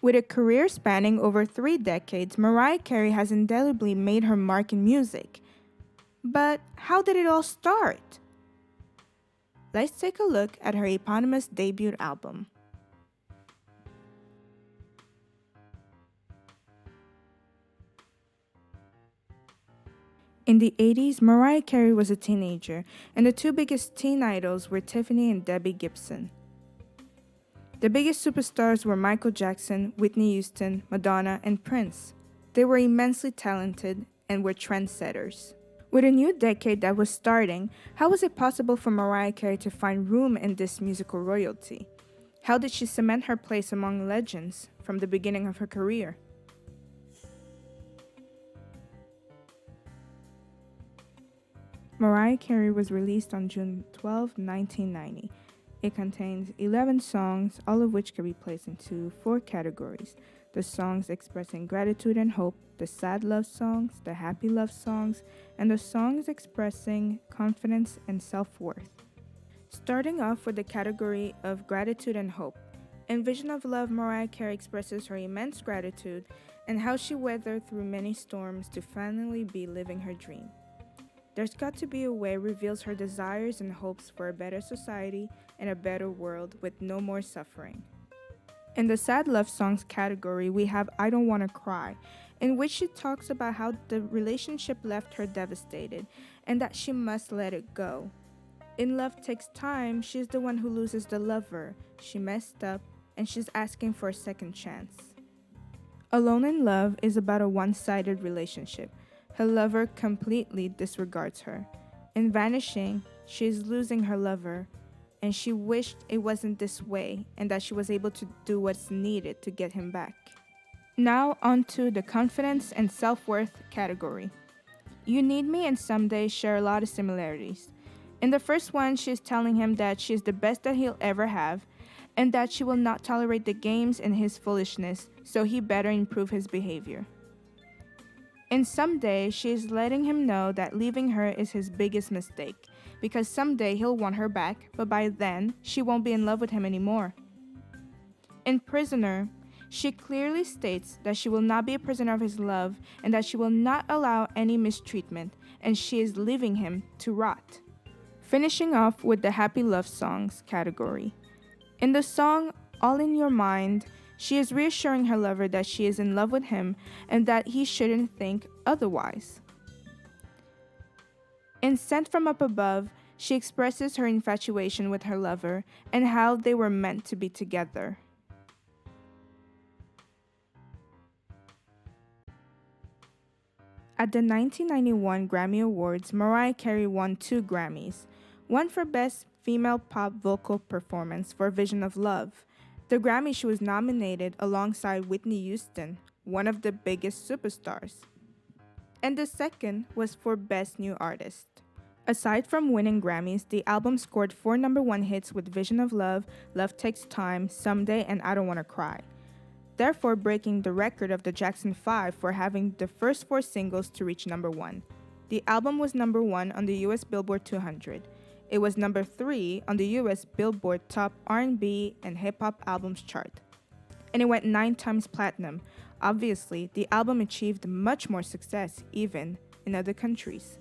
With a career spanning over 3 decades, Mariah Carey has indelibly made her mark in music. But how did it all start? Let's take a look at her eponymous debut album. In the 80s, Mariah Carey was a teenager, and the two biggest teen idols were Tiffany and Debbie Gibson. The biggest superstars were Michael Jackson, Whitney Houston, Madonna, and Prince. They were immensely talented and were trendsetters. With a new decade that was starting, how was it possible for Mariah Carey to find room in this musical royalty? How did she cement her place among legends from the beginning of her career? Mariah Carey was released on June 12, 1990. It contains 11 songs, all of which can be placed into 4 categories: the songs expressing gratitude and hope, the sad love songs, the happy love songs, and the songs expressing confidence and self-worth. Starting off with the category of gratitude and hope. In Vision of Love, Mariah Carey expresses her immense gratitude and how she weathered through many storms to finally be living her dream. There's Got to Be a Way reveals her desires and hopes for a better society and a better world with no more suffering. In the sad love songs category, we have I Don't Wanna Cry, in which she talks about how the relationship left her devastated and that she must let it go. In Love Takes Time, she's the one who loses the lover. She messed up and she's asking for a second chance. Alone in Love is about a one-sided relationship. Her lover completely disregards her. In Vanishing, she is losing her lover, and she wished it wasn't this way and that she was able to do what's needed to get him back. Now onto the confidence and self-worth category. You Need Me and Someday share a lot of similarities. In the first one, she's telling him that she's the best that he'll ever have and that she will not tolerate the games and his foolishness, so he better improve his behavior. In Someday, she is letting him know that leaving her is his biggest mistake, because someday he'll want her back, but by then, she won't be in love with him anymore. In Prisoner, she clearly states that she will not be a prisoner of his love and that she will not allow any mistreatment, and she is leaving him to rot. Finishing off with the happy love songs category. In the song All in Your Mind, she is reassuring her lover that she is in love with him and that he shouldn't think otherwise. In Sent from Up Above, she expresses her infatuation with her lover and how they were meant to be together. At the 1991 Grammy Awards, Mariah Carey won 2 Grammys, one for Best Female Pop Vocal Performance for Vision of Love. The Grammy she was nominated alongside Whitney Houston, one of the biggest superstars. And the second was for Best New Artist. Aside from winning Grammys, the album scored 4 #1 hits with Vision of Love, Love Takes Time, Someday, and I Don't Wanna Cry, therefore breaking the record of the Jackson 5 for having the first 4 singles to reach #1. The album was #1 on the US Billboard 200. It was #3 on the US Billboard Top R&B and Hip Hop Albums chart. And it went 9 times platinum. Obviously, the album achieved much more success even in other countries.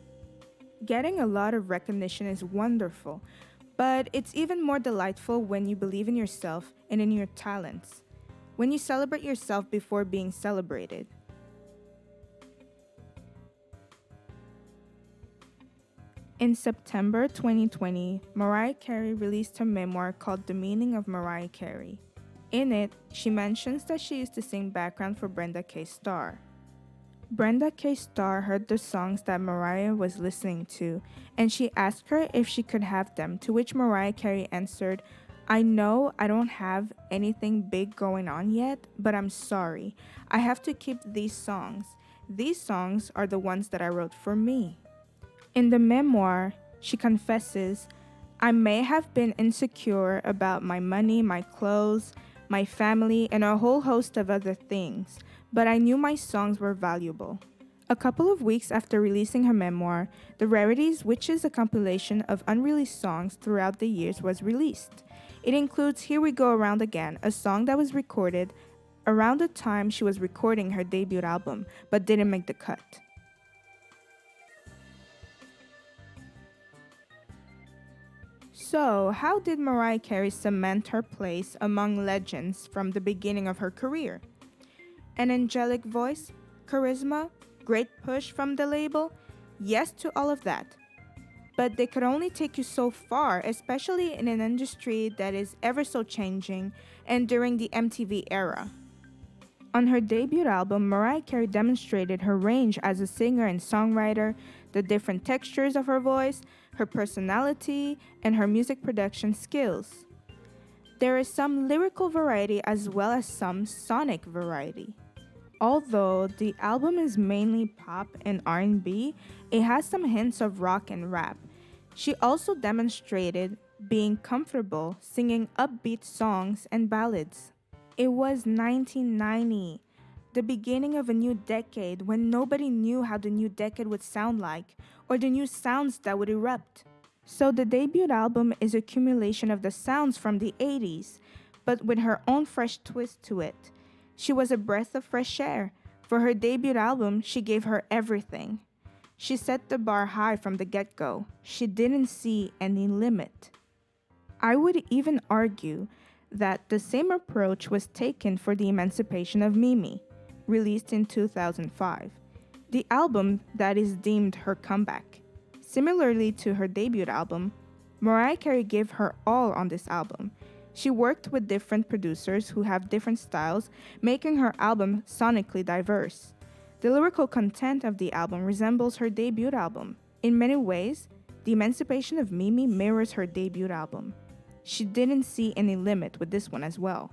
Getting a lot of recognition is wonderful, but it's even more delightful when you believe in yourself and in your talents. When you celebrate yourself before being celebrated. In September 2020, Mariah Carey released her memoir called The Meaning of Mariah Carey. In it, she mentions that she used to sing background for Brenda K. Starr. Brenda K. Starr heard the songs that Mariah was listening to, and she asked her if she could have them, to which Mariah Carey answered, "I know I don't have anything big going on yet, but I'm sorry. I have to keep these songs. These songs are the ones that I wrote for me." In the memoir, she confesses, "I may have been insecure about my money, my clothes, my family, and a whole host of other things, but I knew my songs were valuable." A couple of weeks after releasing her memoir, The Rarities, which is a compilation of unreleased songs throughout the years, was released. It includes Here We Go Around Again, a song that was recorded around the time she was recording her debut album, but didn't make the cut. So, how did Mariah Carey cement her place among legends from the beginning of her career? An angelic voice, charisma, great push from the label? Yes to all of that. But they could only take you so far, especially in an industry that is ever so changing and during the MTV era. On her debut album, Mariah Carey demonstrated her range as a singer and songwriter, the different textures of her voice, her personality, and her music production skills. There is some lyrical variety as well as some sonic variety. Although the album is mainly pop and R&B, it has some hints of rock and rap. She also demonstrated being comfortable singing upbeat songs and ballads. It was 1990, the beginning of a new decade when nobody knew how the new decade would sound like or the new sounds that would erupt. So the debut album is a accumulation of the sounds from the 80s, but with her own fresh twist to it. She was a breath of fresh air. For her debut album, she gave her everything. She set the bar high from the get-go. She didn't see any limit. I would even argue that the same approach was taken for the Emancipation of Mimi, released in 2005, the album that is deemed her comeback. Similarly to her debut album, Mariah Carey gave her all on this album. She worked with different producers who have different styles, making her album sonically diverse. The lyrical content of the album resembles her debut album. In many ways, The Emancipation of Mimi mirrors her debut album. She didn't see any limit with this one as well.